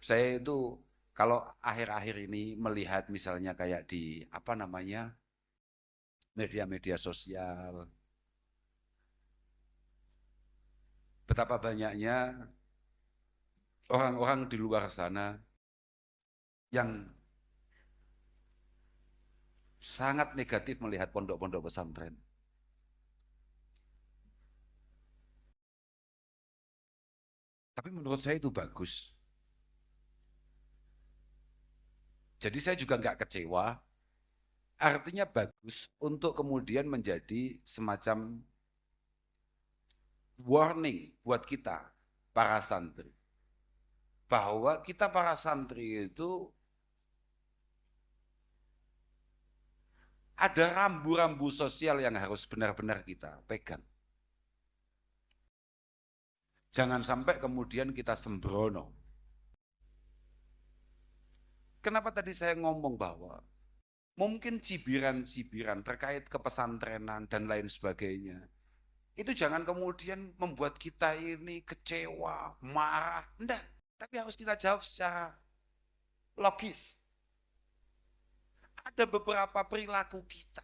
Saya itu kalau akhir-akhir ini melihat misalnya kayak di apa namanya media-media sosial, betapa banyaknya orang-orang di luar sana yang sangat negatif melihat pondok-pondok pesantren. Tapi menurut saya itu bagus. Jadi saya juga nggak kecewa. Artinya bagus untuk kemudian menjadi semacam warning buat kita, para santri. Bahwa kita para santri itu ada rambu-rambu sosial yang harus benar-benar kita pegang. Jangan sampai kemudian kita sembrono. Kenapa tadi saya ngomong bahwa mungkin cibiran-cibiran terkait kepesantrenan dan lain sebagainya, itu jangan kemudian membuat kita ini kecewa, marah. Enggak, tapi harus kita jawab secara logis. Ada beberapa perilaku kita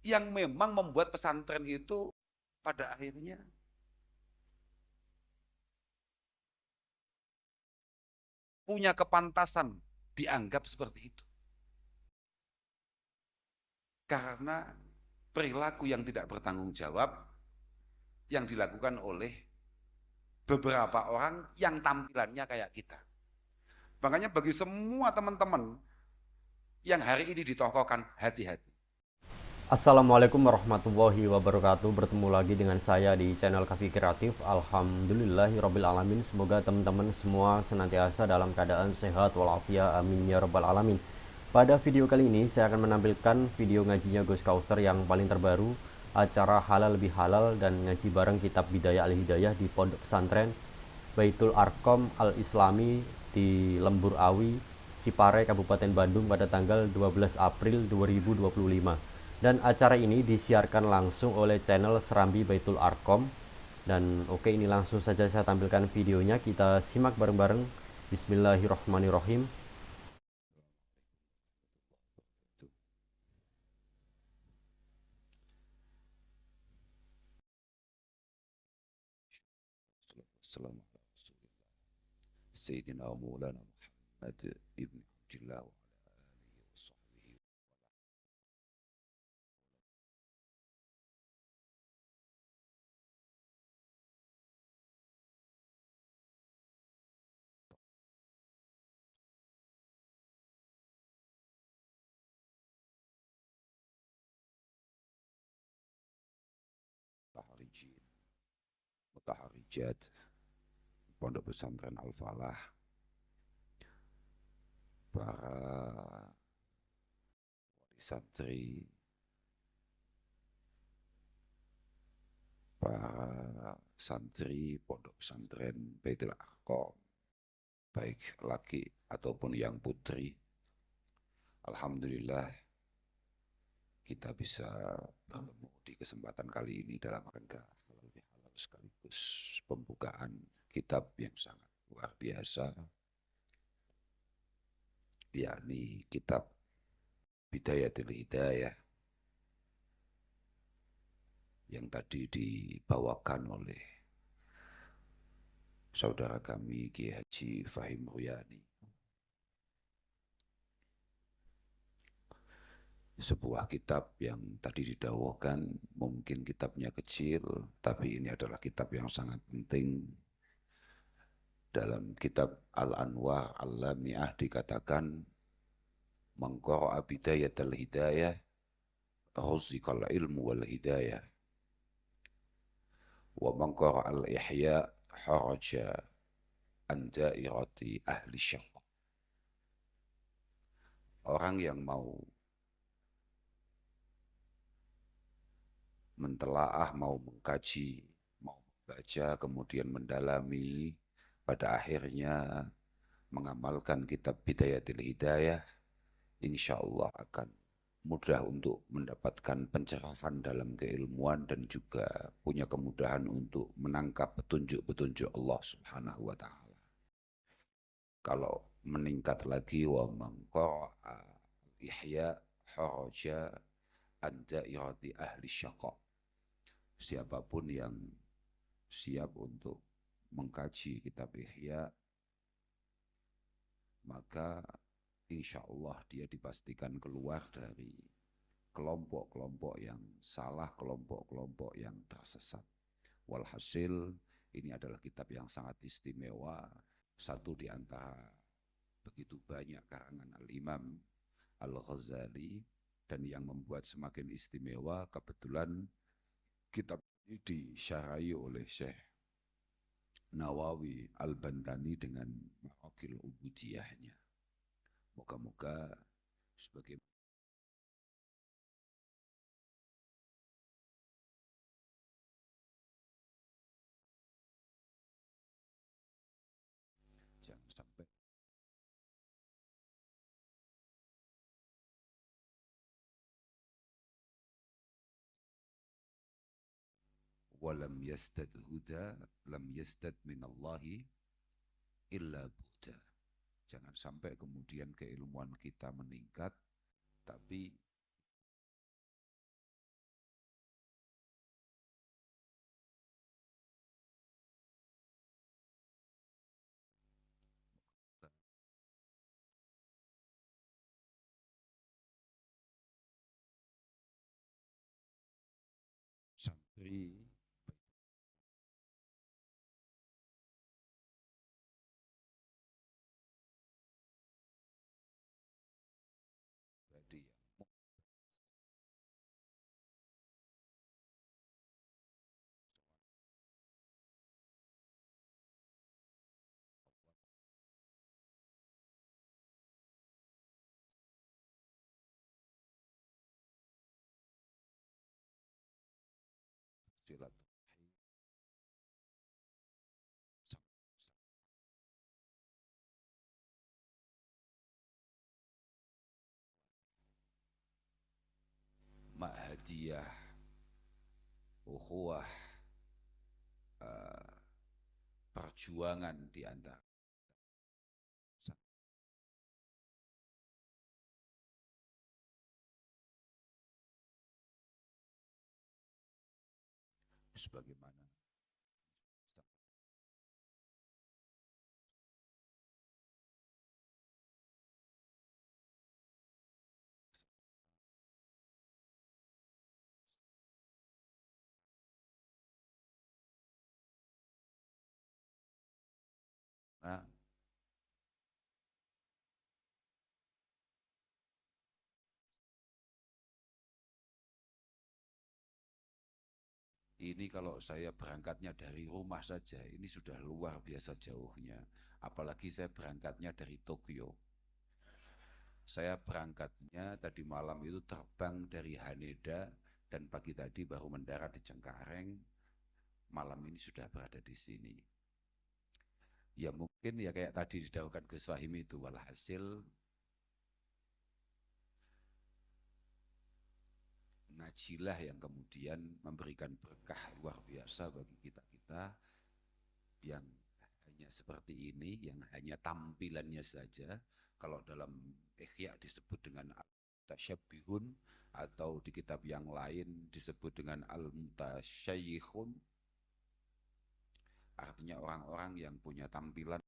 yang memang membuat pesantren itu pada akhirnya punya kepantasan dianggap seperti itu. Karena perilaku yang tidak bertanggung jawab yang dilakukan oleh beberapa orang yang tampilannya kayak kita. Makanya bagi semua teman-teman yang hari ini ditokohkan, hati-hati. Assalamualaikum warahmatullahi wabarakatuh. Bertemu lagi dengan saya di channel Kafi Kreatif. Alhamdulillahirrabbilalamin. Semoga teman-teman semua senantiasa dalam keadaan sehat walafiat. Amin ya rabbal alamin. Pada video kali ini saya akan menampilkan video ngajinya Gus Kauster yang paling terbaru, acara halal lebih halal dan ngaji bareng kitab Bidayah Al-Hidayah di Pondok Pesantren Baitul Arkom Al-Islami di Lembur Awi, Cipare, Kabupaten Bandung pada tanggal 12 April 2025. Dan acara ini disiarkan langsung oleh channel Serambi Baitul Arkom. Dan oke, ini langsung saja saya tampilkan videonya. Kita simak bareng-bareng. Bismillahirrahmanirrahim. Assalamualaikum Sayyidina Maulana Muhammad Ibn Abdillah wa ala alihi wa sahbihi. Mutaharijin, mutaharijat, Pondok Pesantren Al-Falah, para wali santri, para santri Pondok Pesantren Baitul Arkom, baik laki ataupun yang putri. Alhamdulillah kita bisa bertemu di kesempatan kali ini dalam rangka halal bihalal sekaligus pembukaan kitab yang sangat luar biasa, yakni kitab Bidayatul Hidayah yang tadi dibawakan oleh saudara kami Kiai Haji Fahim Ruyani. Sebuah kitab yang tadi didawahkan mungkin kitabnya kecil, tapi ini adalah kitab yang sangat penting. Dalam kitab Al-Anwar Al-Lami'ah dikatakan, mengqara'a bidayatal hidayah ruziqal ilmu wal hidayah, wa mengqara'a al-ihya haraja an dairati ahli syarq. Orang yang mau mentelaah, mau mengkaji, mau membaca, kemudian mendalami, pada akhirnya mengamalkan kitab Bidayatul Hidayah, insya Allah akan mudah untuk mendapatkan pencerahan dalam keilmuan dan juga punya kemudahan untuk menangkap petunjuk-petunjuk Allah Subhanahu wa Ta'ala. Kalau meningkat lagi wa man qara'a ihya haraja an dairati ahli syaqa. Siapapun yang siap untuk mengkaji kitab Ihya, maka insya Allah dia dipastikan keluar dari kelompok-kelompok yang salah, kelompok-kelompok yang tersesat. Walhasil, ini adalah kitab yang sangat istimewa, satu di antara begitu banyak karangan Al-Imam Al-Ghazali, dan yang membuat semakin istimewa, kebetulan kitab ini disyarahi oleh Syekh Nawawi Al-Bantani dengan Ma'akil Ubudiyahnya. Moga-moga sebagai jangan sampai walam yastad huda lam yastad minallahi illa buddha. Jangan sampai kemudian keilmuan kita meningkat, tapi santri pribadi yang silaturahim ma'hadiyah ukhuwah, uh, perjuangan di antara sebagaimana nah, ini kalau saya berangkatnya dari rumah saja, ini sudah luar biasa jauhnya. Apalagi saya berangkatnya dari Tokyo. Saya berangkatnya tadi malam itu terbang dari Haneda dan pagi tadi baru mendarat di Cengkareng. Malam ini sudah berada di sini. Ya mungkin ya kayak tadi didahulukan Gus Wahim itu, walhasil ngajilah yang kemudian memberikan berkah luar biasa bagi kita-kita yang hanya seperti ini, yang hanya tampilannya saja. Kalau dalam Ihya disebut dengan Al-Tasyabbihun, atau di kitab yang lain disebut dengan Al-Mutasyayyihun, artinya orang-orang yang punya tampilan.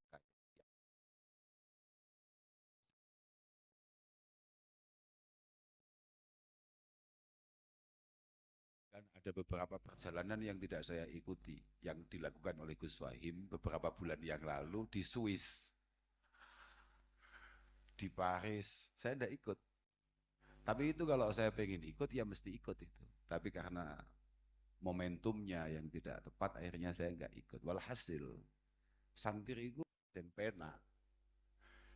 Dan ada beberapa perjalanan yang tidak saya ikuti, yang dilakukan oleh Gus Wahim beberapa bulan yang lalu di Swiss, di Paris. Saya tidak ikut. Tapi itu kalau saya pengen ikut, ya mesti ikut itu. Tapi karena momentumnya yang tidak tepat, akhirnya saya nggak ikut. Walhasil, santri itu dan pena.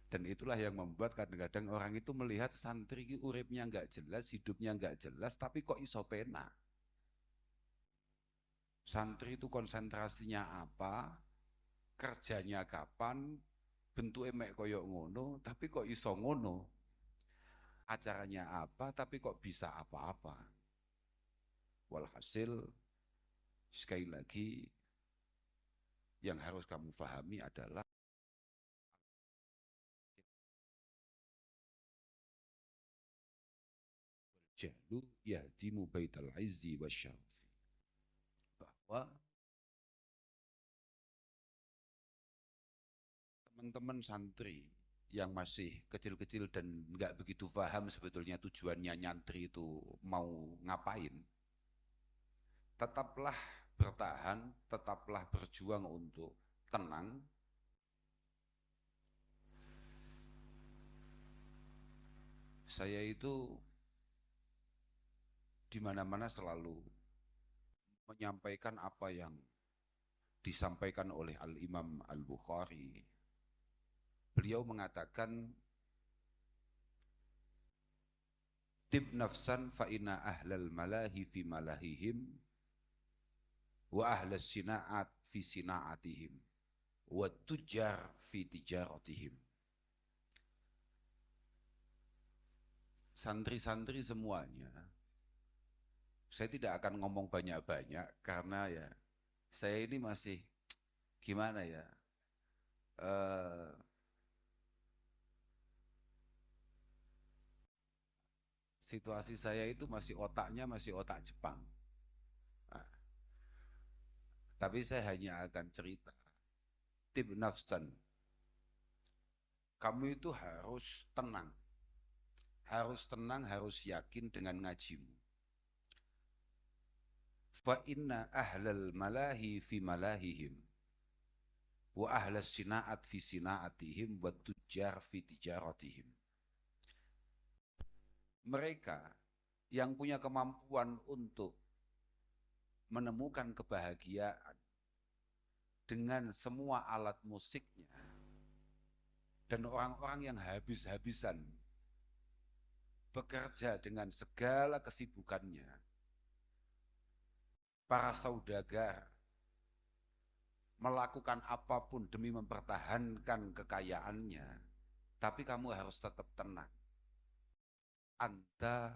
Dan itulah yang membuat kadang-kadang orang itu melihat santri itu uripnya nggak jelas, hidupnya nggak jelas, tapi kok iso pena. Santri itu konsentrasinya apa, kerjanya kapan, bentuknya mek koyok ngono, tapi kok iso ngono. Acaranya apa, tapi kok bisa apa-apa. Walhasil, sekali lagi, yang harus kamu pahami adalah jahlu yahdimu baital izzi wasyarafi. Bahwa teman-teman santri yang masih kecil-kecil dan nggak begitu paham sebetulnya tujuannya nyantri itu mau ngapain, tetaplah bertahan, tetaplah berjuang untuk tenang. Saya itu di mana-mana selalu menyampaikan apa yang disampaikan oleh Al-Imam Al-Bukhari. Beliau mengatakan, tib nafsan fa inna ahlal malahi fi malahihim wa ahlas sina'at fi sina'atihim wa tujar fi tijaratihim. Santri-santri semuanya, saya tidak akan ngomong banyak-banyak karena ya saya ini masih gimana ya, situasi saya itu masih otaknya masih otak Jepang. Nah, tapi saya hanya akan cerita, tib nafsan, kamu itu harus tenang, harus yakin dengan ngajimu. Fa inna ahlal malahi fi malahihim wa ahlas sina'at fi sina'atihim wa tujjar fi tijaratihim. Mereka yang punya kemampuan untuk menemukan kebahagiaan dengan semua alat musiknya, dan orang-orang yang habis-habisan bekerja dengan segala kesibukannya, para saudagar melakukan apapun demi mempertahankan kekayaannya, tapi kamu harus tetap tenang. Anta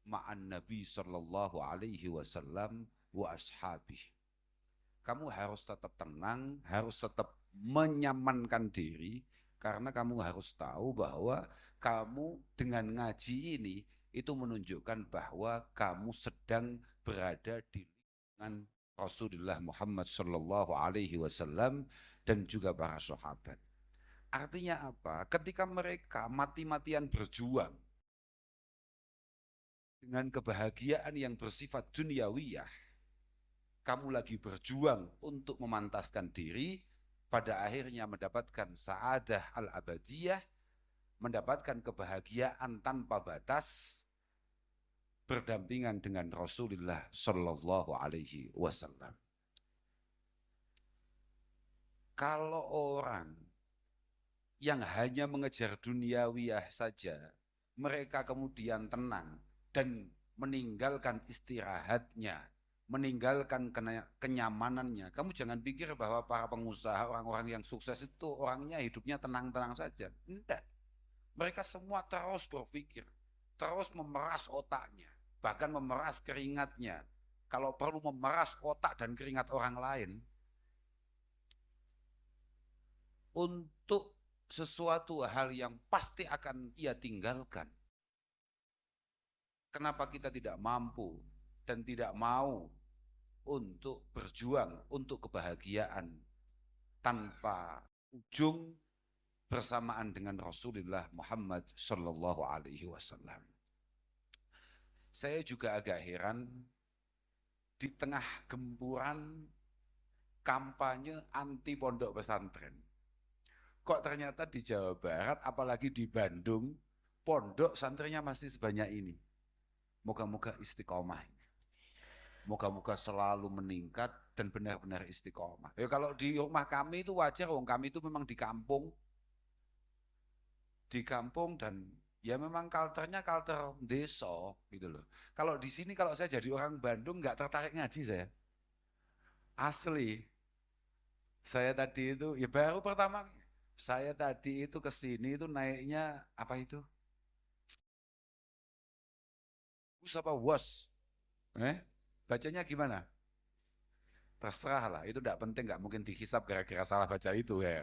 ma'an Nabi sallallahu alaihi wasallam wa ashabih. Kamu harus tetap tenang, harus tetap menyamankan diri, karena kamu harus tahu bahwa kamu dengan ngaji ini itu menunjukkan bahwa kamu sedang berada di lingkungan Rasulullah Muhammad sallallahu alaihi wasallam dan juga para sahabat. Artinya apa? Ketika mereka mati-matian berjuang dengan kebahagiaan yang bersifat duniawiyah, kamu lagi berjuang untuk memantaskan diri, pada akhirnya mendapatkan sa'adah al-abadiyah, mendapatkan kebahagiaan tanpa batas, berdampingan dengan Rasulullah Sallallahu Alaihi Wasallam. Kalau orang yang hanya mengejar duniawiyah saja, mereka kemudian tenang dan meninggalkan istirahatnya, meninggalkan kenyamanannya. Kamu jangan pikir bahwa para pengusaha, orang-orang yang sukses itu orangnya hidupnya tenang-tenang saja. Tidak. Mereka semua terus berpikir, terus memeras otaknya, bahkan memeras keringatnya. Kalau perlu memeras otak dan keringat orang lain untuk sesuatu hal yang pasti akan ia tinggalkan. Kenapa kita tidak mampu dan tidak mau untuk berjuang untuk kebahagiaan tanpa ujung bersamaan dengan Rasulullah Muhammad Sallallahu Alaihi Wasallam? Saya juga agak heran di tengah gempuran kampanye anti pondok pesantren, kok ternyata di Jawa Barat, apalagi di Bandung, pondok santrinya masih sebanyak ini. Moga-moga istiqomah. Moga-moga selalu meningkat dan benar-benar istiqomah. Ya kalau di rumah kami itu wajar, wong kami itu memang di kampung dan ya memang kalternya kalter desa gitu loh. Kalau di sini kalau saya jadi orang Bandung nggak tertarik ngaji saya. Asli. Saya tadi itu ya baru pertama saya tadi itu ke sini itu naiknya apa itu? Bus apa was? Bacanya gimana? Terserah lah, itu tidak penting, nggak mungkin dihisap gara-gara salah baca itu ya.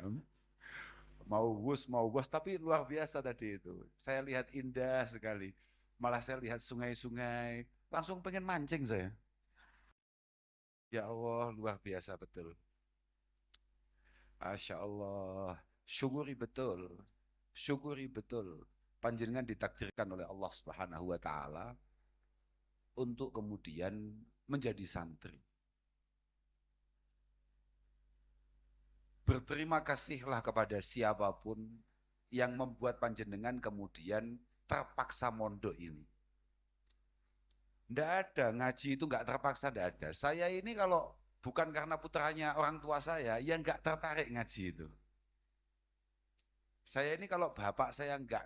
Mau bus, tapi luar biasa tadi itu. Saya lihat indah sekali. Malah saya lihat sungai-sungai, langsung pengen mancing saya. Ya Allah, luar biasa betul. Masya Allah, syukuri betul, syukuri betul. Panjenengan ditakdirkan oleh Allah Subhanahu wa Ta'ala untuk kemudian menjadi santri. Berterima kasihlah kepada siapapun yang membuat panjenengan kemudian terpaksa mondok ini. Tidak ada, ngaji itu nggak terpaksa, tidak ada. Saya ini kalau bukan karena putranya orang tua saya, ya nggak tertarik ngaji itu. Saya ini kalau bapak saya nggak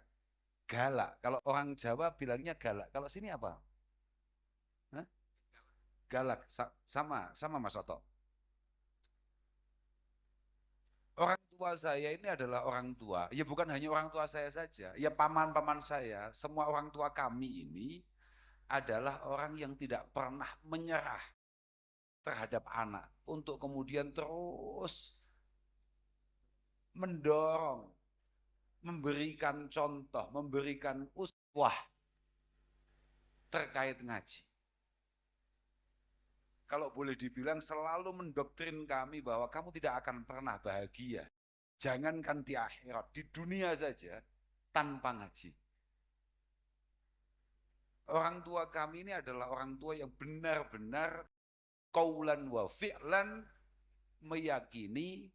galak, kalau orang Jawa bilangnya galak, kalau sini apa? Hah? Galak, sama Mas Oto. Orang tua saya ini adalah orang tua, ya bukan hanya orang tua saya saja, ya paman-paman saya, semua orang tua kami ini adalah orang yang tidak pernah menyerah terhadap anak untuk kemudian terus mendorong, memberikan contoh, memberikan uswah terkait ngaji. Kalau boleh dibilang selalu mendoktrin kami bahwa kamu tidak akan pernah bahagia. Jangankan di akhirat, di dunia saja tanpa ngaji. Orang tua kami ini adalah orang tua yang benar-benar qaulan wa fi'lan meyakini,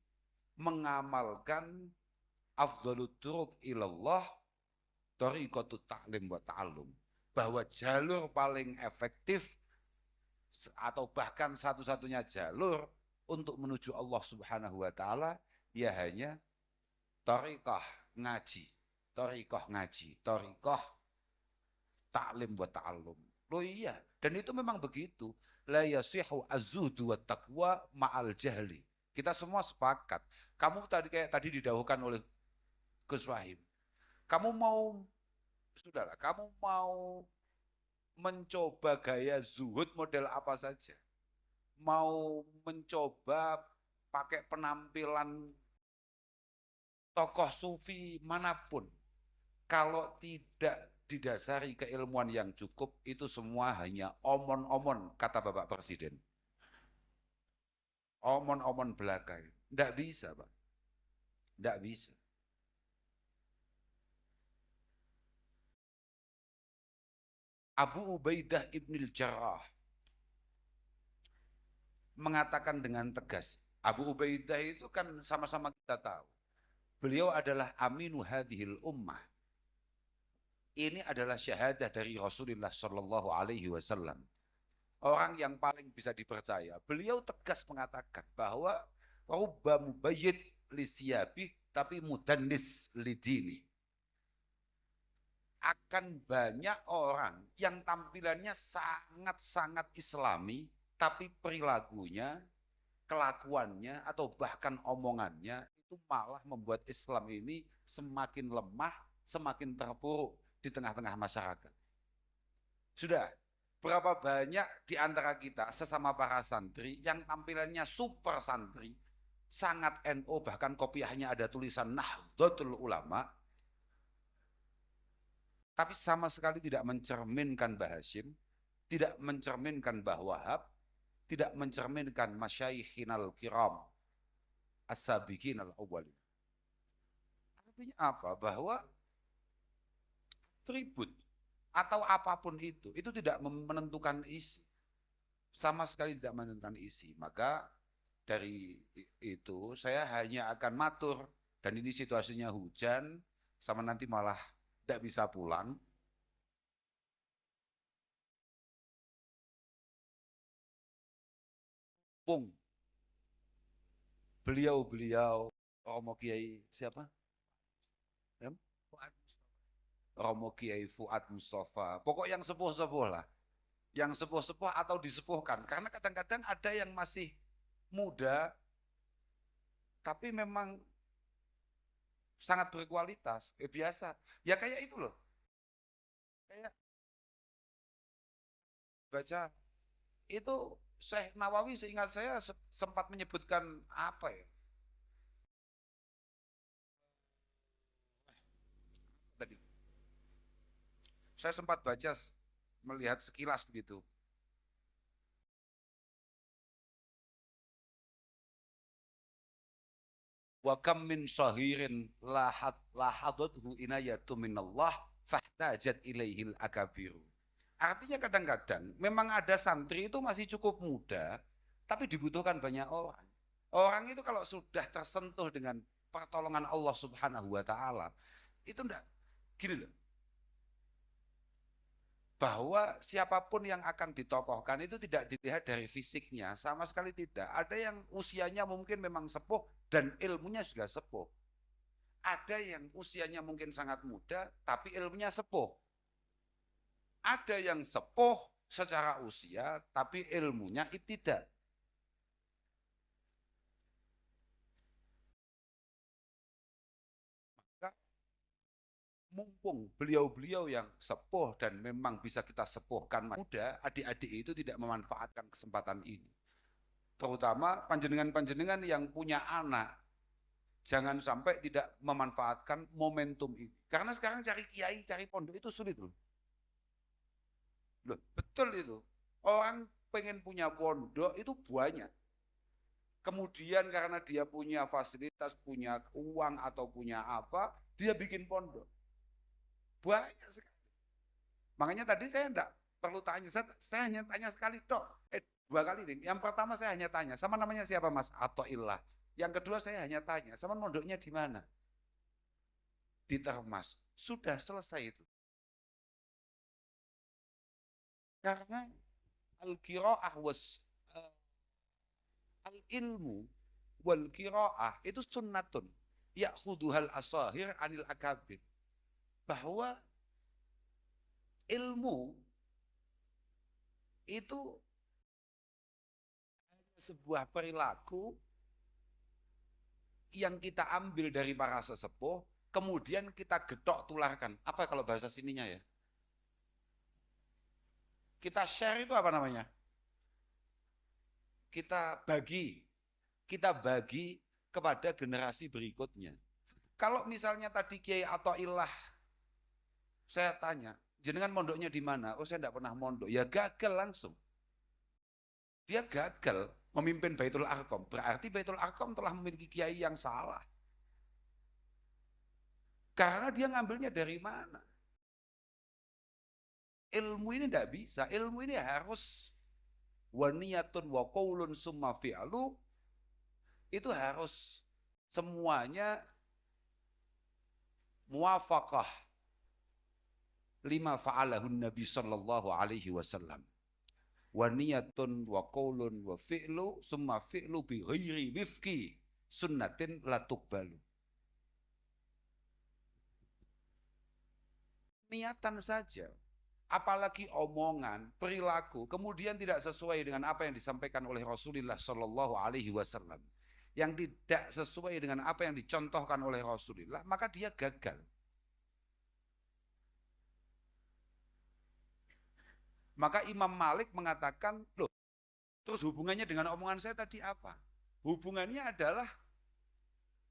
mengamalkan afdhalut turuq ilallah thariqatut ta'lim wa ta'allum. Bahwa jalur paling efektif atau bahkan satu-satunya jalur untuk menuju Allah Subhanahu wa Ta'ala ya hanya thariqah ngaji, thariqah ngaji, thariqah ta'lim wa ta'allum. Loh iya, dan itu memang begitu. La yasihu az-zuhdu wa taqwa ma'al jahli. Kita semua sepakat. Kamu tadi didahulukan oleh Gus Wahim. Kamu mau sudahlah, kamu mau mencoba gaya zuhud model apa saja, mau mencoba pakai penampilan tokoh sufi manapun, kalau tidak didasari keilmuan yang cukup, itu semua hanya omon-omon, kata Bapak Presiden. Omon-omon belaka. Tidak bisa, Pak. Tidak bisa. Abu Ubaidah ibnil Jarrah mengatakan dengan tegas, Abu Ubaidah itu kan sama-sama kita tahu, beliau adalah aminu hadhil ummah. Ini adalah syahadah dari Rasulullah Shallallahu Alaihi Wasallam. Orang yang paling bisa dipercaya. Beliau tegas mengatakan bahwa rubba mubayyid li siyabih tapi mudannis lidini. Akan banyak orang yang tampilannya sangat-sangat islami, tapi perilakunya, kelakuannya, atau bahkan omongannya, itu malah membuat Islam ini semakin lemah, semakin terpuruk di tengah-tengah masyarakat. Sudah, berapa banyak di antara kita, sesama para santri, yang tampilannya super santri, sangat NU, bahkan kopiahnya ada tulisan Nahdlatul Ulama, tapi sama sekali tidak mencerminkan Mbah Hashim, tidak mencerminkan Mbah Wahab, tidak mencerminkan masyayikhinal kiram, as-sabiqin al-awwalin. Artinya apa? Bahwa tribut atau apapun itu tidak menentukan isi. Sama sekali tidak menentukan isi. Maka dari itu saya hanya akan matur, dan ini situasinya hujan, sama nanti malah tidak bisa pulang. Pung, beliau Romo Kiai siapa? Romo Kiai Fuad Mustafa. Pokok yang sepuh-sepuh lah. Yang sepuh-sepuh atau disepuhkan. Karena kadang-kadang ada yang masih muda, tapi memang sangat berkualitas. Biasa. Ya kayak itu loh. Kayak baca itu Syekh Nawawi seingat saya sempat menyebutkan apa ya? Tadi Saya sempat baca, melihat sekilas begitu. Wa kam min syahirin lahadathu inayatu minallah fahtajat ilaihil akabiru. Artinya kadang-kadang memang ada santri itu masih cukup muda, tapi dibutuhkan banyak orang. Orang itu kalau sudah tersentuh dengan pertolongan Allah Subhanahu wa taala, itu enggak gini loh. Bahwa siapapun yang akan ditokohkan itu tidak dilihat dari fisiknya, sama sekali tidak. Ada yang usianya mungkin memang sepuh dan ilmunya juga sepuh. Ada yang usianya mungkin sangat muda tapi ilmunya sepuh. Ada yang sepuh secara usia tapi ilmunya tidak. Maka mumpung beliau-beliau yang sepuh dan memang bisa kita sepuhkan muda, adik-adik itu tidak memanfaatkan kesempatan ini. Terutama panjenengan-panjenengan yang punya anak, jangan sampai tidak memanfaatkan momentum ini. Karena sekarang cari kiai, cari pondok itu sulit loh. Loh, betul itu. Orang pengen punya pondok itu banyak. Kemudian karena dia punya fasilitas, punya uang atau punya apa, dia bikin pondok. Banyak sekali. Makanya tadi saya enggak perlu tanya, saya hanya tanya sekali dok. Dua kali nih. Yang pertama saya hanya tanya, sama namanya siapa Mas? Atoillah. Yang kedua saya hanya tanya, sama pondoknya di mana? Di Termas. Sudah selesai itu. Karena al-qiraah was al-ilmu wal qiraah itu sunnatun. Ya'khuduhal asahir anil akabir. Bahwa ilmu itu sebuah perilaku yang kita ambil dari para sesepuh, kemudian kita getok tularkan. Apa kalau bahasa sininya ya? Kita share itu apa namanya? Kita bagi kepada generasi berikutnya. Kalau misalnya tadi Kiai Atoillah, saya tanya, jenengan mondoknya di mana? Oh saya tidak pernah mondok. Ya gagal langsung. Dia gagal memimpin Baitul Arqam. Berarti Baitul Arqam telah memiliki kiai yang salah. Karena dia ngambilnya dari mana? Ilmu ini tidak bisa. Ilmu ini harus waniyatun wa qaulun summa fi'lu. Itu harus semuanya muwafaqah lima fa'alahun Nabi sallallahu alaihi wasallam. Wa niyatun wa qaulun wa fi'lu summa fi'lu bi ghairi wifqi sunnatin la tuqbalu. Niatan saja, apalagi omongan, perilaku, kemudian tidak sesuai dengan apa yang disampaikan oleh Rasulullah sallallahu alaihi wasallam, yang tidak sesuai dengan apa yang dicontohkan oleh Rasulullah, maka dia gagal. Maka Imam Malik mengatakan, loh, terus hubungannya dengan omongan saya tadi apa? Hubungannya adalah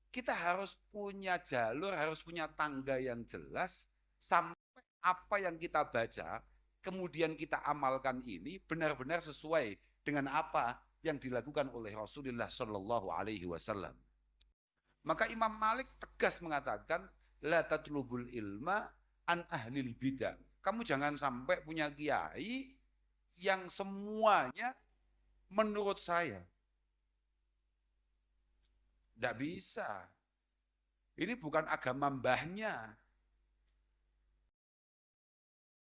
kita harus punya jalur, harus punya tangga yang jelas, sampai apa yang kita baca, kemudian kita amalkan ini benar-benar sesuai dengan apa yang dilakukan oleh Rasulullah Shallallahu Alaihi Wasallam. Maka Imam Malik tegas mengatakan, la tatlubul ilma an ahlil bidah. Kamu jangan sampai punya kiai yang semuanya menurut saya. Tidak bisa. Ini bukan agama mbahnya.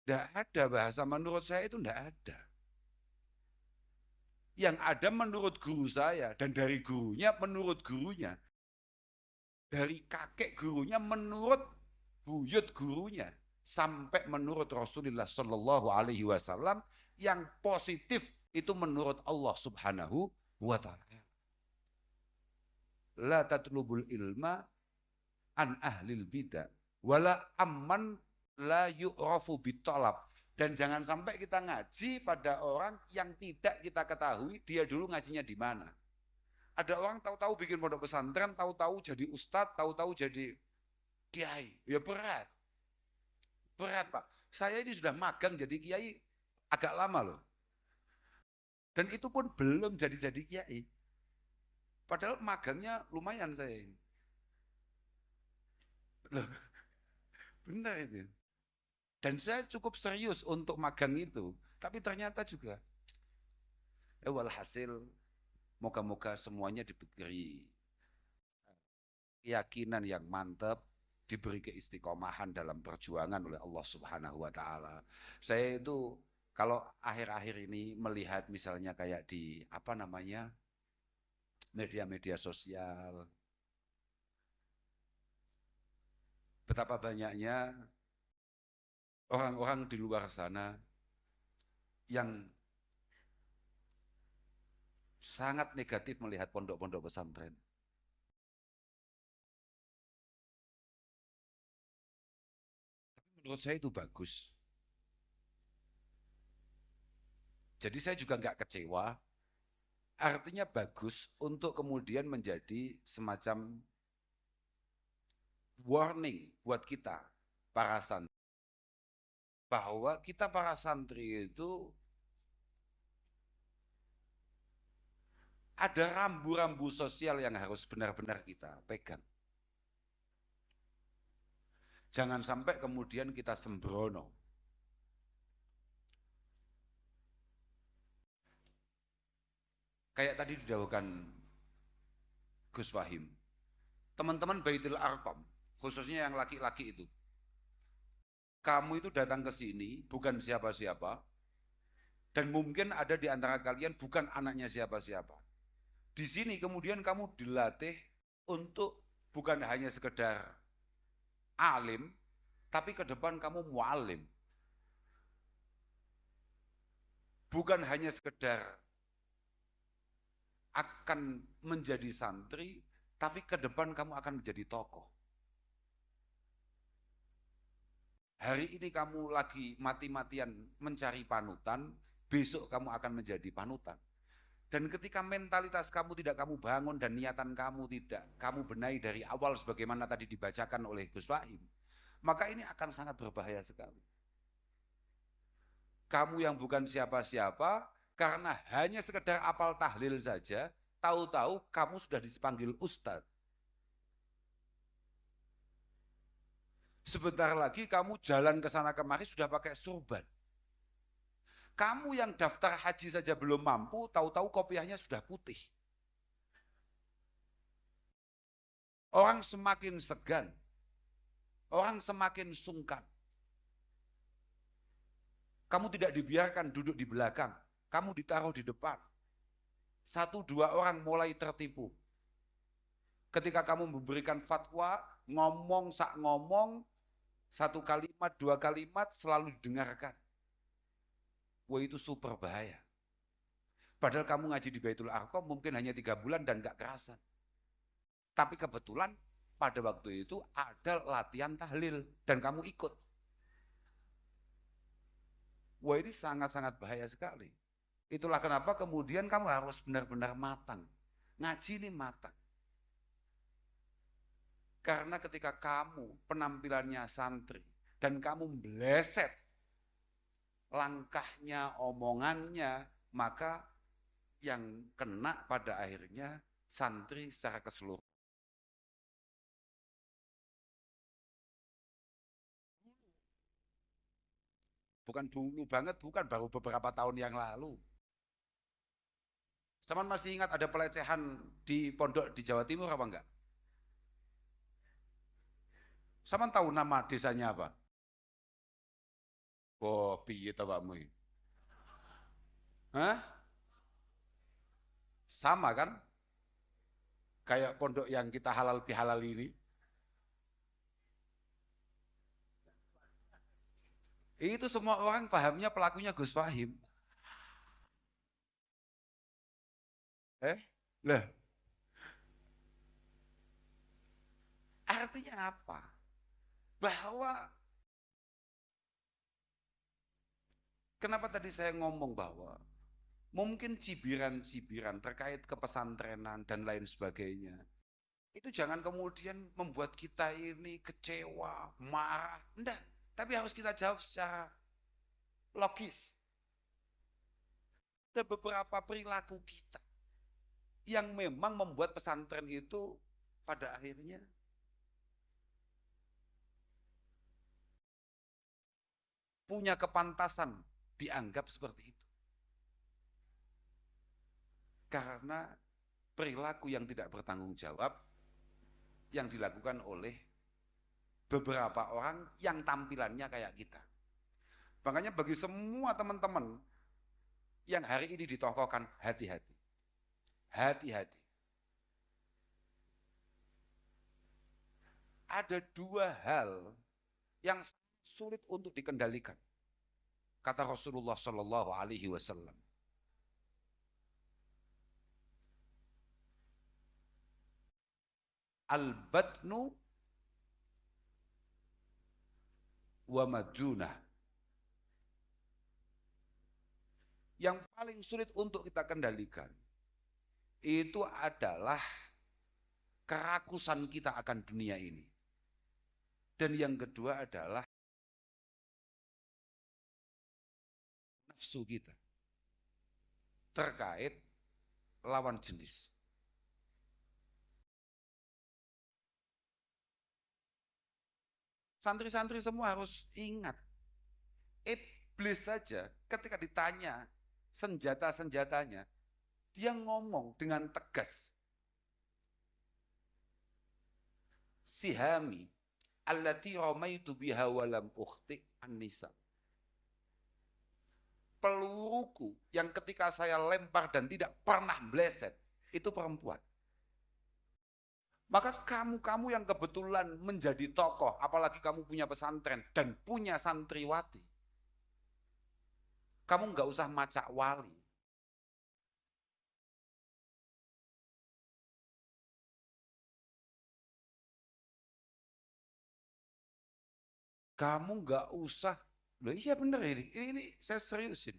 Tidak ada bahasa menurut saya itu tidak ada. Yang ada menurut guru saya dan dari gurunya menurut gurunya. Dari kakek gurunya menurut buyut gurunya. Sampai menurut Rasulullah Shallallahu Alaihi Wasallam yang positif itu menurut Allah Subhanahu wa Ta'ala. La tatlubul ilma an ahlil bidah wala amman la yu'rafu bitolab. Dan jangan sampai kita ngaji pada orang yang tidak kita ketahui dia dulu ngajinya di mana. Ada orang tahu-tahu bikin pondok pesantren, tahu-tahu jadi ustadz, tahu-tahu jadi kiai. Ya berat. Berat Pak. Saya ini sudah magang jadi kiai agak lama loh. Dan itu pun belum jadi kiai. Padahal magangnya lumayan saya ini. Loh, benar itu. Dan saya cukup serius untuk magang itu. Tapi ternyata juga, walhasil, moga-moga semuanya diberi keyakinan yang mantap, diberi keistiqomahan dalam perjuangan oleh Allah Subhanahu wa taala. Saya itu kalau akhir-akhir ini melihat misalnya kayak di apa namanya? Media-media sosial, betapa banyaknya orang-orang di luar sana yang sangat negatif melihat pondok-pondok pesantren. Menurut saya itu bagus. Jadi saya juga nggak kecewa. Artinya bagus untuk kemudian menjadi semacam warning buat kita, para santri. Bahwa kita para santri itu ada rambu-rambu sosial yang harus benar-benar kita pegang. Jangan sampai kemudian kita sembrono. Kayak tadi didahulukan Gus Fahim. Teman-teman Baitul Arqam, khususnya yang laki-laki itu. Kamu itu datang ke sini bukan siapa-siapa, dan mungkin ada di antara kalian bukan anaknya siapa-siapa. Di sini kemudian kamu dilatih untuk bukan hanya sekedar alim, tapi ke depan kamu mualim. Bukan hanya sekedar akan menjadi santri, tapi ke depan kamu akan menjadi tokoh. Hari ini kamu lagi mati-matian mencari panutan, besok kamu akan menjadi panutan. Dan ketika mentalitas kamu tidak kamu bangun dan niatan kamu tidak kamu benahi dari awal sebagaimana tadi dibacakan oleh Gus Fahim, maka ini akan sangat berbahaya sekali. Kamu yang bukan siapa-siapa, karena hanya sekedar apal tahlil saja, tahu-tahu kamu sudah dipanggil ustadz. Sebentar lagi kamu jalan ke sana kemari sudah pakai surban. Kamu yang daftar haji saja belum mampu, tahu-tahu kopiahnya sudah putih. Orang semakin segan, orang semakin sungkan. Kamu tidak dibiarkan duduk di belakang, kamu ditaruh di depan. 1-2 orang mulai tertipu. Ketika kamu memberikan fatwa, ngomong sak ngomong, 1 kalimat, 2 kalimat selalu didengarkan. Wah, itu super bahaya. Padahal kamu ngaji di Baitul Arqam mungkin hanya 3 bulan dan gak kerasan. Tapi kebetulan pada waktu itu ada latihan tahlil dan kamu ikut. Wah, ini sangat-sangat bahaya sekali. Itulah kenapa kemudian kamu harus benar-benar matang. Ngaji ini matang. Karena ketika kamu penampilannya santri dan kamu meleset langkahnya, omongannya, maka yang kena pada akhirnya santri secara keseluruhan. Bukan dulu banget, bukan baru beberapa tahun yang lalu. Saman masih ingat ada pelecehan di pondok di Jawa Timur apa enggak? Saman tahu nama desanya apa? Oh, piye ta Pakmu? Hah? Sama kan? Kayak pondok yang kita halal bihalal ini. Itu semua orang pahamnya pelakunya Gus Fahim. Lah, artinya apa? Bahwa kenapa tadi saya ngomong bahwa mungkin cibiran-cibiran terkait kepesantrenan dan lain sebagainya, itu jangan kemudian membuat kita ini kecewa, marah. Enggak. Tapi harus kita jawab secara logis. Ada beberapa perilaku kita yang memang membuat pesantren itu pada akhirnya punya kepantasan dianggap seperti itu. Karena perilaku yang tidak bertanggung jawab yang dilakukan oleh beberapa orang yang tampilannya kayak kita. Makanya bagi semua teman-teman yang hari ini ditokohkan, hati-hati. Hati-hati. Ada dua hal yang sulit untuk dikendalikan. Kata Rasulullah Shallallahu Alaihi Wasallam. Al-batnu wa madunah. Yang paling sulit untuk kita kendalikan itu adalah kerakusan kita akan dunia ini. Dan yang kedua adalah nafsu kita terkait lawan jenis. Santri-santri semua harus ingat, iblis saja ketika ditanya senjata-senjatanya, dia ngomong dengan tegas. Sihami allati ramaitu biha walam ukhti an-nisa. Peluruku yang ketika saya lempar dan tidak pernah meleset, itu perempuan. Maka kamu yang kebetulan menjadi tokoh, apalagi kamu punya pesantren dan punya santriwati, kamu nggak usah macak wali. Kamu nggak usah, loh iya bener ini saya seriusin.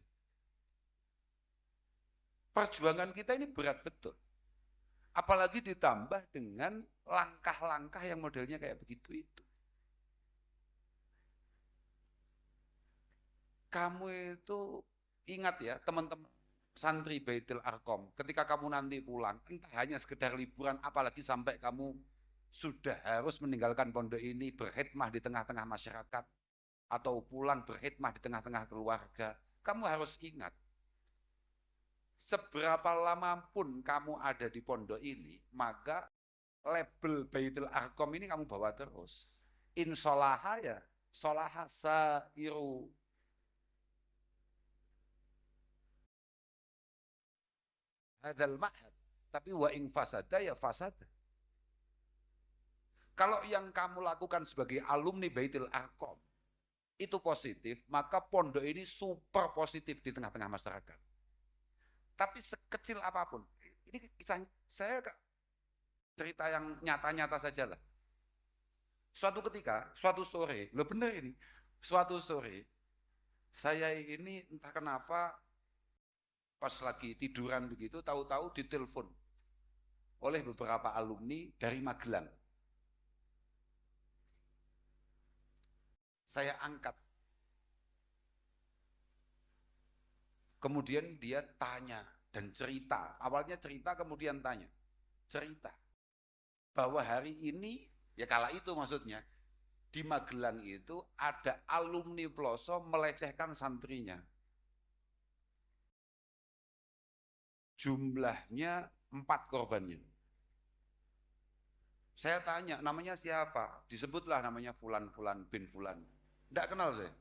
Perjuangan kita ini berat betul. Apalagi ditambah dengan langkah-langkah yang modelnya kayak begitu itu. Kamu itu ingat ya teman-teman santri Baitul Arqam, ketika kamu nanti pulang, entah hanya sekedar liburan, apalagi sampai kamu sudah harus meninggalkan pondok ini, berkhidmah di tengah-tengah masyarakat, atau pulang berkhidmah di tengah-tengah keluarga, kamu harus ingat, seberapa lama pun kamu ada di pondok ini, maka label Baitul Arqam ini kamu bawa terus. Insolaha ya, solaha sairu. Hadal ma'had. Tapi wa ing fasada ya fasada. Kalau yang kamu lakukan sebagai alumni Baitul Arqam itu positif, maka pondok ini super positif di tengah-tengah masyarakat. Tapi sekecil apapun, ini kisah saya cerita yang nyata-nyata saja lah. Suatu ketika, suatu sore, lo bener ini, suatu sore, saya ini entah kenapa pas lagi tiduran begitu, tahu-tahu ditelepon oleh beberapa alumni dari Magelang. Saya angkat. Kemudian dia tanya dan cerita. Awalnya cerita, kemudian tanya. Cerita. Bahwa hari ini, ya kala itu maksudnya, di Magelang itu ada alumni Ploso melecehkan santrinya. Jumlahnya 4 korbannya. Saya tanya, namanya siapa? Disebutlah namanya Fulan bin Fulan. Tidak kenal saya.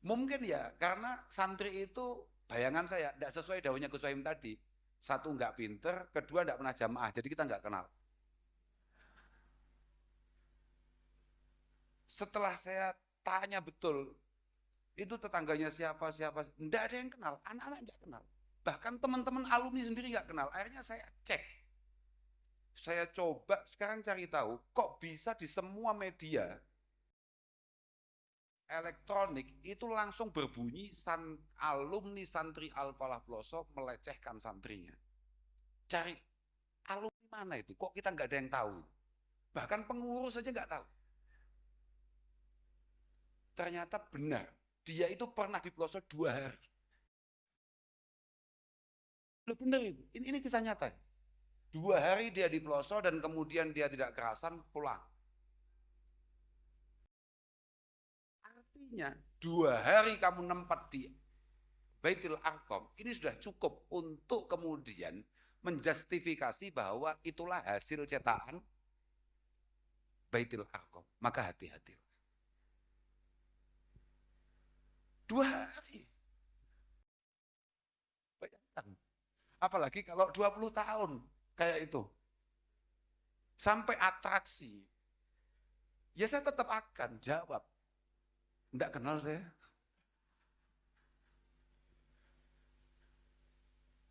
Mungkin ya, karena santri itu bayangan saya tidak sesuai daunnya Gus Wahim tadi. Satu nggak pinter, kedua nggak pernah jamaah, jadi kita nggak kenal. Setelah saya tanya betul, itu tetangganya siapa, tidak ada yang kenal, anak-anak nggak kenal. Bahkan teman-teman alumni sendiri nggak kenal. Akhirnya saya cek. Saya coba sekarang cari tahu, kok bisa di semua media elektronik itu langsung berbunyi alumni santri Al-Falah Ploso melecehkan santrinya. Cari alumni mana itu? Kok kita nggak ada yang tahu? Bahkan pengurus saja nggak tahu. ternyata benar. Dia itu pernah di pelosok 2 hari. Loh benar itu. Ini kisah nyata. 2 hari dia di pelosok dan kemudian dia tidak kerasan pulang. Artinya 2 hari kamu nempat di Baitul Arqam, ini sudah cukup untuk kemudian menjustifikasi bahwa itulah hasil cetakan Baitul Arqam. Maka hati-hati. 2 hari. Bayangkan. Apalagi kalau 20 tahun kayak itu. Sampai atraksi. Ya saya tetap akan jawab. Enggak kenal saya.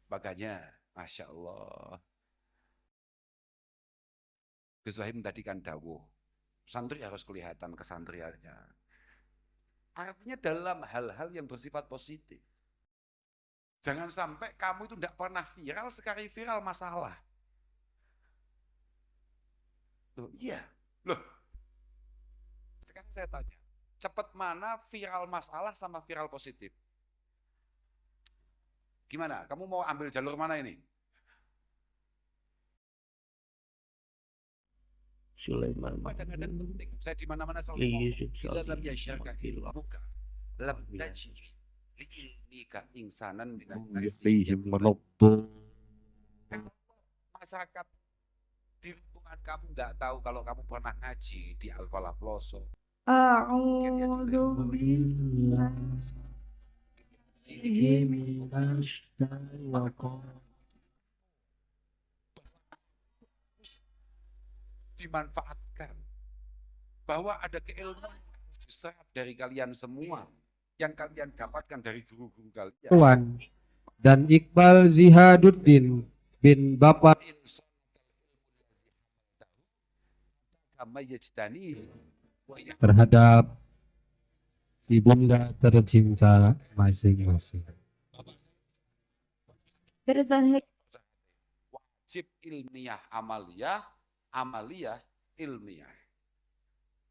Makanya, Masya Allah. Gus Wahim tadi kan dawuh. Santri harus kelihatan kesantriannya. Artinya dalam hal-hal yang bersifat positif. Jangan sampai kamu itu tidak pernah viral, sekali viral masalah. Loh, iya. Loh, sekarang saya tanya. Cepat mana viral masalah sama viral positif? Gimana? Kamu mau ambil jalur mana ini? Sulaiman. Kadang-kadang penting. Saya di mana-mana selalu ngomong. Bila lam yasyarka ilmuka, lam tajid liilmika insanan dengan masyarakat di lingkungan kamu nggak tahu kalau kamu pernah ngaji di Al-Falah Ploso. Dimanfaatkan bahwa ada keilmuan yang harus diserap dari kalian semua yang kalian dapatkan dari guru-guru kalian. Dan Iqbal Zihaduddin bin Bapak terhadap si bunda tercinta masing-masing. Wajib ilmiah amaliyah, amaliyah ilmiah.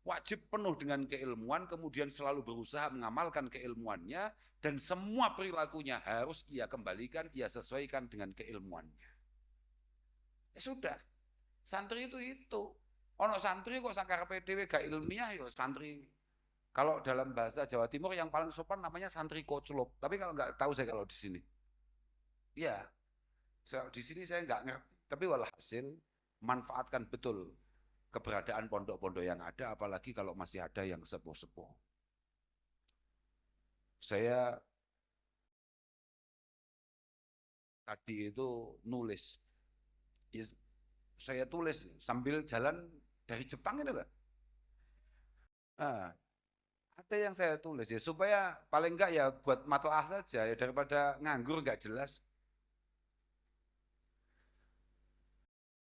Wajib penuh dengan keilmuan, kemudian selalu berusaha mengamalkan keilmuannya, dan semua perilakunya harus ia kembalikan, ia sesuaikan dengan keilmuannya. Ya sudah, santri itu. Ono santri kok sakarepe dhewe gak ilmiah ya santri. Kalau dalam bahasa Jawa Timur yang paling sopan namanya santri koclok. Tapi kalau nggak tahu saya kalau di sini. Ya, di sini saya nggak ngerti. Tapi walhasil manfaatkan betul keberadaan pondok-pondok yang ada, apalagi kalau masih ada yang sepuh-sepuh. Saya tadi itu nulis. Saya tulis sambil jalan dari Jepang itu Pak. Nah, ada yang saya tulis ya supaya paling enggak ya buat matlaah saja ya daripada nganggur enggak jelas.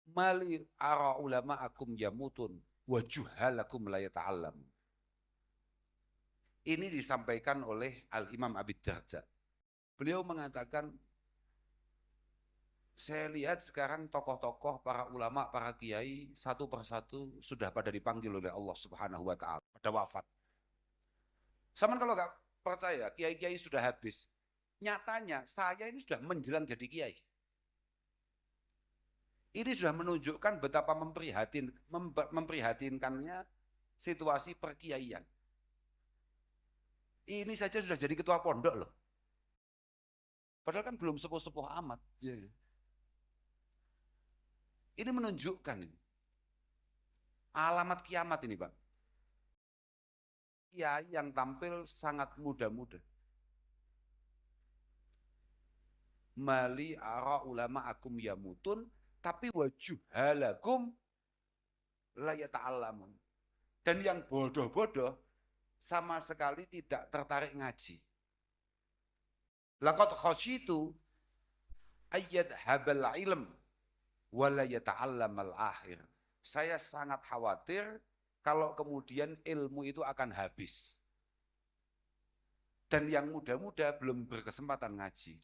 Mali ara ulama akum yamutun wa juhalakum la yata'allam. Ini disampaikan oleh Al-Imam Abi Darda. Beliau mengatakan, saya lihat sekarang tokoh-tokoh, para ulama, para kiai, satu persatu sudah pada dipanggil oleh Allah Subhanahu wa Ta'ala, pada wafat. Sama kalau nggak percaya, kiai-kiai sudah habis. Nyatanya, saya ini sudah menjelang jadi kiai. Ini sudah menunjukkan betapa memprihatinkannya situasi perkiaian. Ini saja sudah jadi ketua pondok loh. Padahal kan belum sepuh-sepuh amat. Ini menunjukkan alamat kiamat ini Pak. Kiai yang tampil sangat muda-muda. Mali ara ulama akum yamutun, tapi wajuhalakum la yata'allamun. Dan yang bodoh-bodoh sama sekali tidak tertarik ngaji. Laqad khasyitu ayyad habal ilm wala yata'allamal akhir. Saya sangat khawatir kalau kemudian ilmu itu akan habis. Dan yang muda-muda belum berkesempatan ngaji.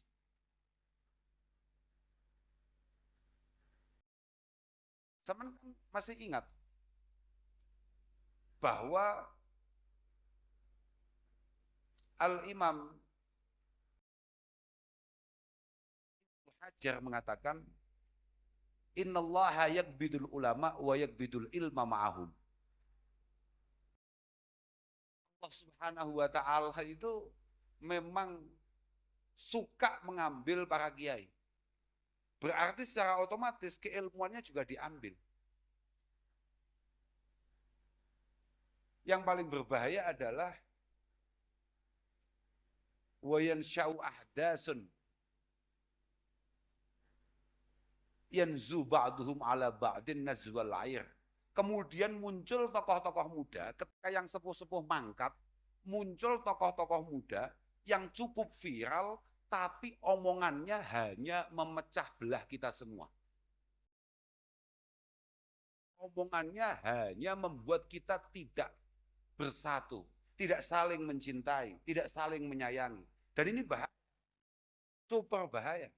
Saya masih ingat bahwa Al-Imam Hajar mengatakan, innallaha yakbidul ulama wa yakbidul ilma ma'ahum. Allah Subhanahu wa ta'ala itu memang suka mengambil para kiai. Berarti secara otomatis keilmuannya juga diambil. Yang paling berbahaya adalah wa yansha'u ahdasun yanzu ba'duhum ala ba'din nazwal air. Kemudian muncul tokoh-tokoh muda, ketika yang sepuh-sepuh mangkat, muncul tokoh-tokoh muda yang cukup viral, tapi omongannya hanya memecah belah kita semua. Omongannya hanya membuat kita tidak bersatu, tidak saling mencintai, tidak saling menyayangi. Dan ini bahaya, super bahaya.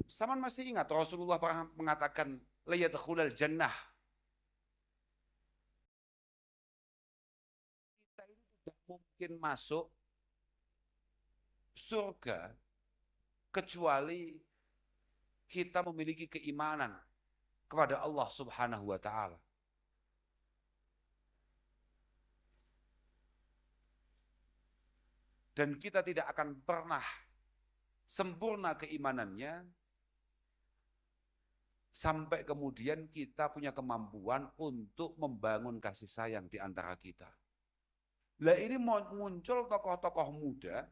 Saman masih ingat Rasulullah pernah mengatakan layadkhulal jannah. Kita ini tidak mungkin masuk surga kecuali kita memiliki keimanan kepada Allah Subhanahu wa ta'ala. Dan kita tidak akan pernah sempurna keimanannya sampai kemudian kita punya kemampuan untuk membangun kasih sayang di antara kita. Lah ini muncul tokoh-tokoh muda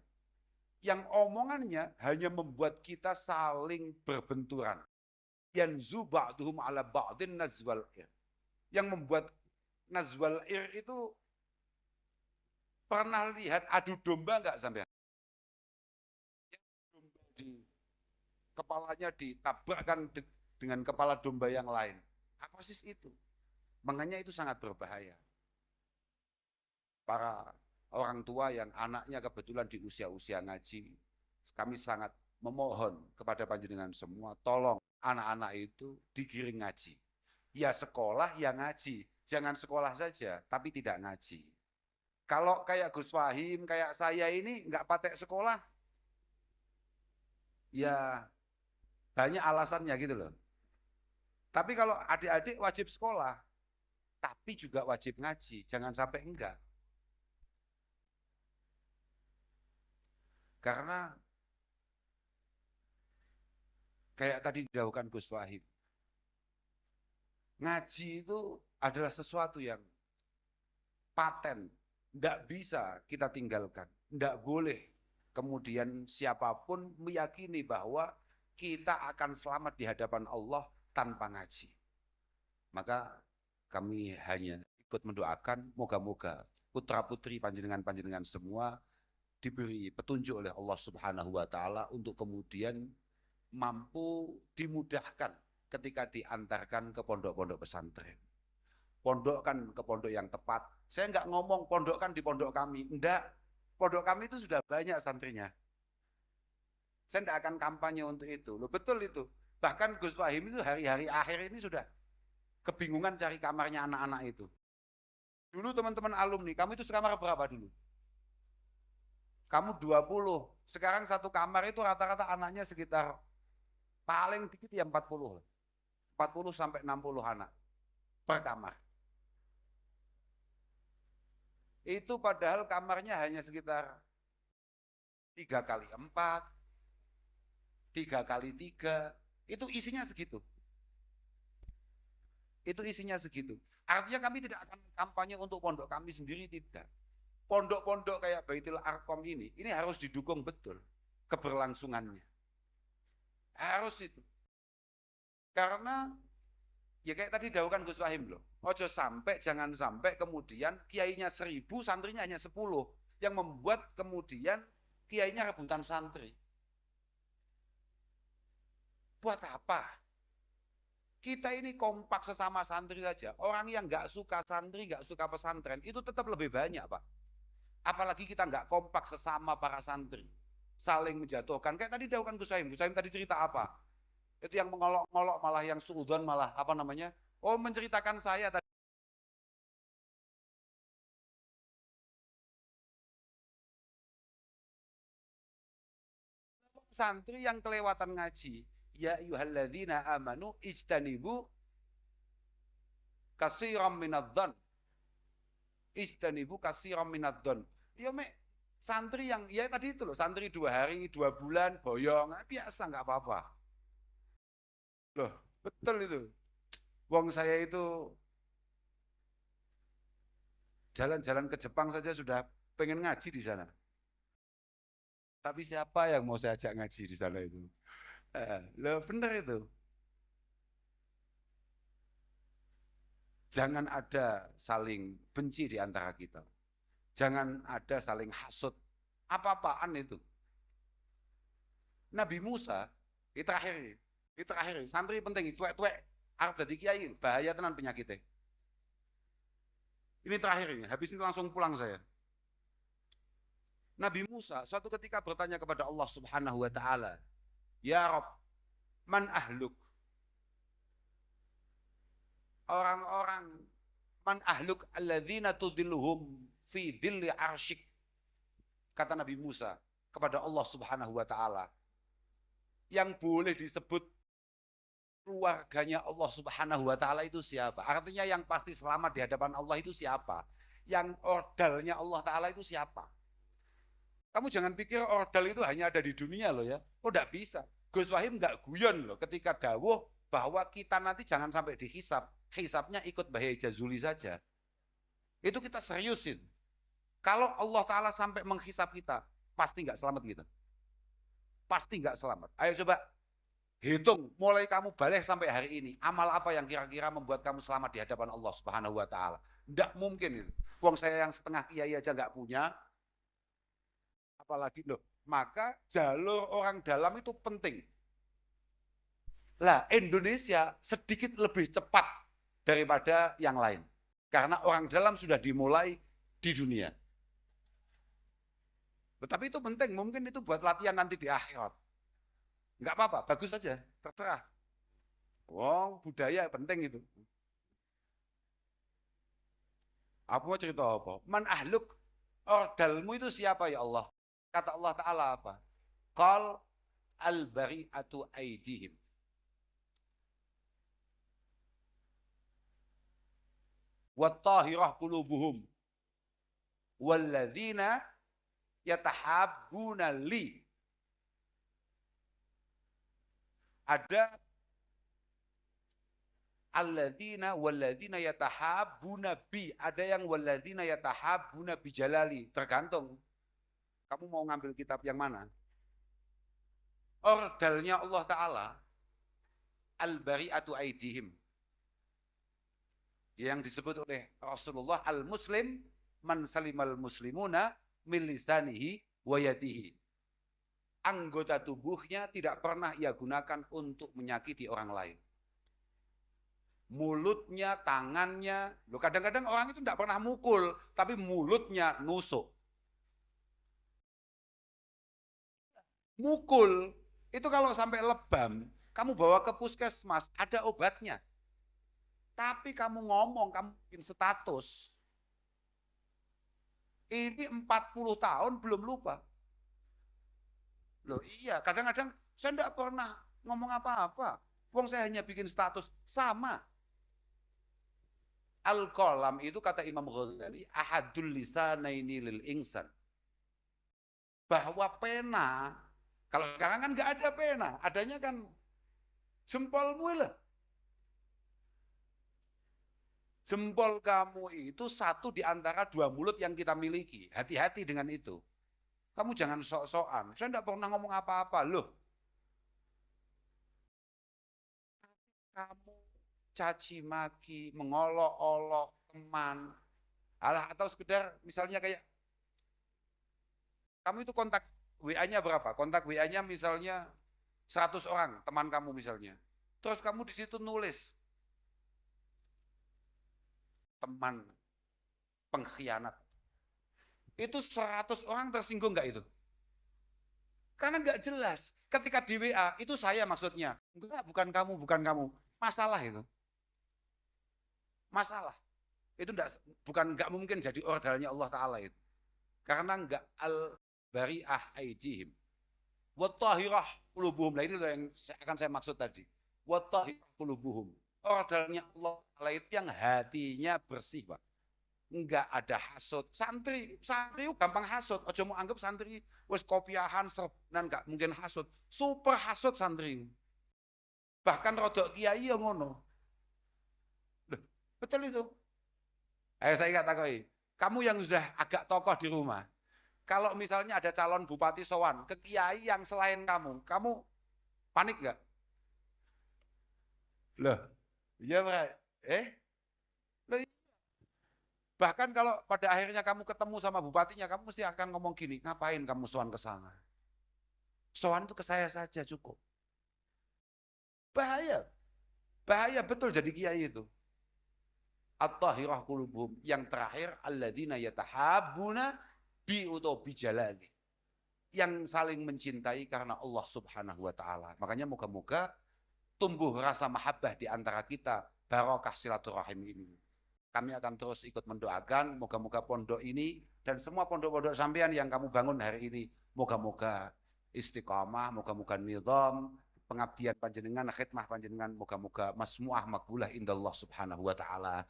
yang omongannya hanya membuat kita saling berbenturan. Yanzu ba'duhum ala ba'din nazwal ir. Yang membuat nazwal ir itu, pernah lihat adu domba enggak sampean? Domba di kepalanya ditabrakkan dengan kepala domba yang lain. Apa sih itu? Makanya itu sangat berbahaya. Para orang tua yang anaknya kebetulan di usia-usia ngaji, kami sangat memohon kepada panjenengan semua, tolong anak-anak itu digiring ngaji. Ya sekolah, ya ngaji. Jangan sekolah saja, tapi tidak ngaji. Kalau kayak Gus Fahim, kayak saya ini nggak patek sekolah, ya banyak alasannya gitu loh. Tapi kalau adik-adik wajib sekolah, tapi juga wajib ngaji, jangan sampai enggak. Karena kayak tadi didahulukan Gus Fahim, ngaji itu adalah sesuatu yang paten, enggak bisa kita tinggalkan, enggak boleh kemudian siapapun meyakini bahwa kita akan selamat di hadapan Allah tanpa ngaji. Maka kami hanya ikut mendoakan, moga-moga putra-putri panjenengan-panjenengan semua diberi petunjuk oleh Allah Subhanahu wa ta'ala untuk kemudian mampu dimudahkan ketika diantarkan ke pondok-pondok pesantren. Pondokkan ke pondok yang tepat. Saya enggak ngomong pondokkan di pondok kami, enggak. Pondok kami itu sudah banyak santrinya. Saya enggak akan kampanye untuk itu. Loh, betul itu. Bahkan Gus Fahim itu hari-hari akhir ini sudah kebingungan cari kamarnya anak-anak itu. Dulu teman-teman alumni, kamu itu sekamar berapa dulu? Kamu 20. Sekarang satu kamar itu rata-rata anaknya sekitar paling dikit ya 40. 40 sampai 60 anak per kamar. Itu padahal kamarnya hanya sekitar 3 kali 4, 3 kali 3, itu isinya segitu. Itu isinya segitu. Artinya kami tidak akan kampanye untuk pondok kami sendiri, tidak. Pondok-pondok kayak Baitul Arqam ini harus didukung betul keberlangsungannya. Harus itu. Karena ya kayak tadi dahulukan Gus Fahim loh. Ojo sampai, jangan sampai kemudian kiainya 1000, santrinya hanya 10. Yang membuat kemudian kiainya rebutan santri. Buat apa? Kita ini kompak sesama santri saja. Orang yang nggak suka santri, nggak suka pesantren, itu tetap lebih banyak, Pak. Apalagi kita nggak kompak sesama para santri. Saling menjatuhkan. Kayak tadi dahulukan Gus Fahim. Gus Fahim tadi cerita apa? Itu yang mengolok-ngolok, malah yang suudzon, malah apa namanya? Oh, menceritakan saya tadi. santri yang kelewatan ngaji. Ya ayyuhalladzina amanu ijtanibu katsiran minadh-dhon. Ijtanibu katsiran minadh-dhon. Ya santri yang ya tadi itu loh, santri 2 hari, 2 bulan boyong, biasa nggak apa-apa. Loh, betul itu. Wong saya itu jalan-jalan ke Jepang saja sudah pengen ngaji di sana. Tapi siapa yang mau saya ajak ngaji di sana itu? Loh, bener itu. Jangan ada saling benci di antara kita. Jangan ada saling hasut. Apa-apaan itu. Nabi Musa, ini terakhir, santri penting, tuwek-tuwek, arep dadi kiai, bahaya tenan penyakitnya. Ini terakhir ini, habis ini langsung pulang saya. Nabi Musa suatu ketika bertanya kepada Allah Subhanahu wa taala, "Ya Rabb, man ahluk?" Orang-orang man ahluk alladzina tudilluhum fi dhilli arsyik. Kata Nabi Musa kepada Allah Subhanahu wa taala, yang boleh disebut keluarganya Allah Subhanahu wa taala itu siapa? Artinya yang pasti selamat di hadapan Allah itu siapa? Yang ordalnya Allah taala itu siapa? Kamu jangan pikir ordal itu hanya ada di dunia loh ya. Oh, enggak bisa. Gus Wahim enggak guyon loh ketika dawuh bahwa kita nanti jangan sampai dihisap. Hisapnya ikut Bahya Jazuli saja. Itu kita seriusin. Kalau Allah Ta'ala sampai menghisap kita, pasti nggak selamat kita. Pasti nggak selamat. Ayo coba hitung, mulai kamu balik sampai hari ini, amal apa yang kira-kira membuat kamu selamat di hadapan Allah Subhanahu wa Ta'ala? Nggak mungkin itu. Wong saya yang setengah kiai aja nggak punya, apalagi loh. Maka jalur orang dalam itu penting. Lah, Indonesia sedikit lebih cepat daripada yang lain. Karena orang dalam sudah dimulai di dunia. Tetapi itu penting, mungkin itu buat latihan nanti di akhirat. Enggak apa-apa, bagus saja, terserah. Wong, budaya penting itu. Apa mau cerita apa? Man ahluk, ordalmu itu siapa ya Allah? Kata Allah Ta'ala apa? Qal al-bari'atu aidihim. Wattahirah qulubuhum. Walladzina yatahabbuna li. Ada alladzina walladzina yatahabbuna bi, ada yang walladzina yatahabbuna bi jalali, tergantung kamu mau ngambil kitab yang mana. Ordalnya Allah Ta'ala al-bari'atu aidihim, yang disebut oleh Rasulullah al-muslim man salimal muslimuna min lisanihi wa yadihi. Anggota tubuhnya tidak pernah ia gunakan untuk menyakiti orang lain. Mulutnya, tangannya, loh kadang-kadang orang itu tidak pernah mukul, tapi mulutnya nusuk. Mukul, itu kalau sampai lebam, kamu bawa ke puskesmas, ada obatnya. Tapi kamu ngomong, kamu bikin status. Ini 40 tahun belum lupa. Loh iya, kadang-kadang saya tidak pernah ngomong apa-apa. Wong saya hanya bikin status, sama. Al-qalam itu kata Imam Ghazali, ahadul lisanaini lil insan. Bahwa pena, kalau sekarang kan nggak ada pena, adanya kan jempolmu lah. Jempol kamu itu satu di antara 2 mulut yang kita miliki. Hati-hati dengan itu. Kamu jangan sok-sokan. Saya tidak pernah ngomong apa-apa. Loh. Kamu caci maki, mengolok-olok teman. Alah, atau sekedar misalnya kayak kamu itu kontak WA-nya berapa? Kontak WA-nya misalnya 100 orang, teman kamu misalnya. Terus kamu di situ nulis teman pengkhianat. Itu 100 orang tersinggung nggak itu? Karena nggak jelas. Ketika di WA, itu saya maksudnya. Enggak, bukan kamu. Masalah itu. Masalah. Itu nggak mungkin jadi ordalnya Allah Ta'ala itu. Karena nggak al-bari'ah aidihim. Wa tahirah qulubuhum. Nah ini loh yang akan saya maksud tadi. Wa tahirah qulubuhum. Ordernya Allah Ta'ala itu yang hatinya bersih, Pak. Enggak ada hasut. Santri gampang hasut. Ojo mau anggap santri wis kopiahan serban enggak mungkin hasut. Super hasut santri. Bahkan rodok kiai yang ngono. Loh, betul itu. Ayo saya ingat takoi. Kamu yang sudah agak tokoh di rumah, kalau misalnya ada calon bupati sowan ke kiai yang selain kamu panik nggak? Loh, iya Pak. Loh, iya. Bahkan kalau pada akhirnya kamu ketemu sama bupatinya, kamu mesti akan ngomong gini, ngapain kamu sowan ke sana? Sowan itu ke saya saja cukup. Bahaya. Bahaya betul jadi kiai itu. At-tahirah qulubuhum. Yang terakhir alladzina yatahabbuna bi atau bi jalali. Yang saling mencintai karena Allah Subhanahu wa taala. Makanya moga-moga tumbuh rasa mahabbah di antara kita, barokah silaturahim ini. Kami akan terus ikut mendoakan moga-moga pondok ini dan semua pondok-pondok sampean yang kamu bangun hari ini moga-moga istiqamah, moga-moga nizam, pengabdian panjenengan, khidmah panjenengan, moga-moga masmuah makbulah indallah Subhanahu wa taala.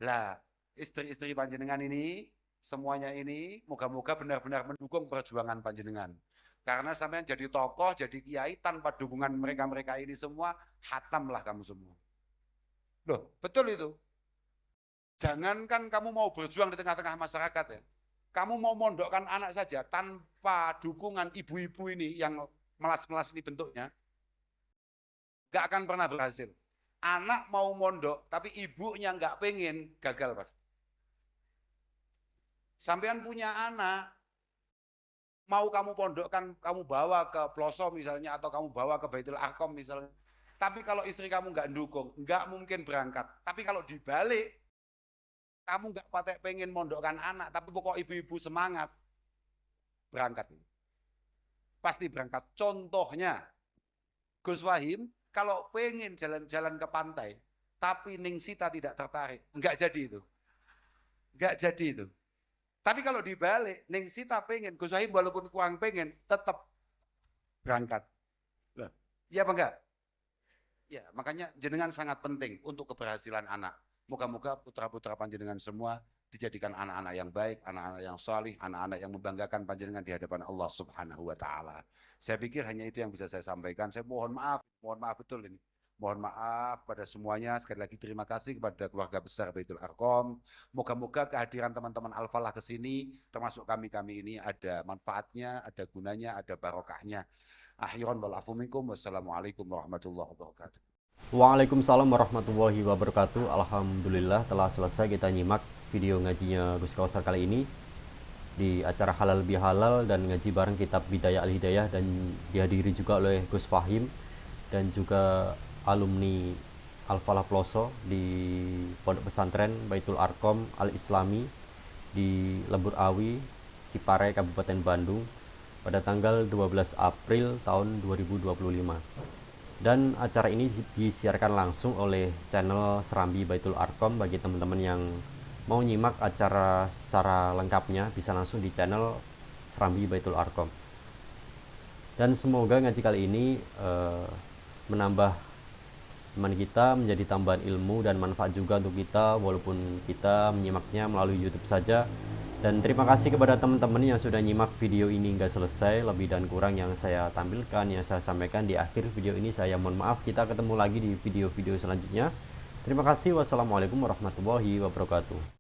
Lah, istri-istri panjenengan ini, semuanya ini, moga-moga benar-benar mendukung perjuangan panjenengan. Karena sampean jadi tokoh, jadi kiai, tanpa dukungan mereka-mereka ini semua, hatamlah kamu semua. Loh, betul itu. Jangankan kamu mau berjuang di tengah-tengah masyarakat ya. Kamu mau mondokkan anak saja, tanpa dukungan ibu-ibu ini, yang melas-melas ini bentuknya, gak akan pernah berhasil. Anak mau mondok, tapi ibunya nggak pengen, gagal pasti. Sampean punya anak, mau kamu pondokkan, kamu bawa ke pelosok misalnya, atau kamu bawa ke Baitul Arqam misalnya. Tapi kalau istri kamu nggak dukung, nggak mungkin berangkat. Tapi kalau dibalik, kamu nggak patek pengen mondokkan anak, tapi pokok ibu-ibu semangat, berangkat. Pasti berangkat. Contohnya, Gus Wahim, kalau pengen jalan-jalan ke pantai, tapi Ningsita tidak tertarik, nggak jadi itu. Nggak jadi itu. Tapi kalau dibalik, Ningsita pengen, Gus Wahim walaupun kurang pengen, tetap berangkat. Iya apa enggak? Ya, makanya jenengan sangat penting untuk keberhasilan anak. Moga-moga putra-putra panjenengan semua dijadikan anak-anak yang baik, anak-anak yang salih, anak-anak yang membanggakan panjenengan di hadapan Allah Subhanahu wa taala. Saya pikir hanya itu yang bisa saya sampaikan. Saya mohon maaf betul ini. Mohon maaf pada semuanya. Sekali lagi terima kasih kepada keluarga besar Baitul Arqam. Moga-moga kehadiran teman-teman Al-Falah ke sini, termasuk kami-kami ini ada manfaatnya, ada gunanya, ada barokahnya. Akhiran wal afu minkum. Wassalamualaikum warahmatullahi wabarakatuh. Waalaikumsalam warahmatullahi wabarakatuh. Alhamdulillah telah selesai kita nyimak video ngajinya Gus Kausar kali ini di acara Halal Bihalal dan ngaji bareng kitab Bidayah Al-Hidayah, dan dihadiri juga oleh Gus Fahim dan juga alumni Al-Falah Ploso di Pondok Pesantren Baitul Arqam Al-Islami di Lembur Awi, Ciparai, Kabupaten Bandung pada tanggal 12 April tahun 2025. Dan acara ini disiarkan langsung oleh channel Serambi Baitul Arqam. Bagi teman-teman yang mau nyimak acara secara lengkapnya bisa langsung di channel Serambi Baitul Arqam. Dan semoga ngaji kali ini menambah iman kita, menjadi tambahan ilmu dan manfaat juga untuk kita, walaupun kita menyimaknya melalui YouTube saja. Dan terima kasih kepada teman-teman yang sudah nyimak video ini hingga selesai. Lebih dan kurang yang saya tampilkan, yang saya sampaikan di akhir video ini, saya mohon maaf. Kita ketemu lagi di video-video selanjutnya. Terima kasih. Wassalamualaikum warahmatullahi wabarakatuh.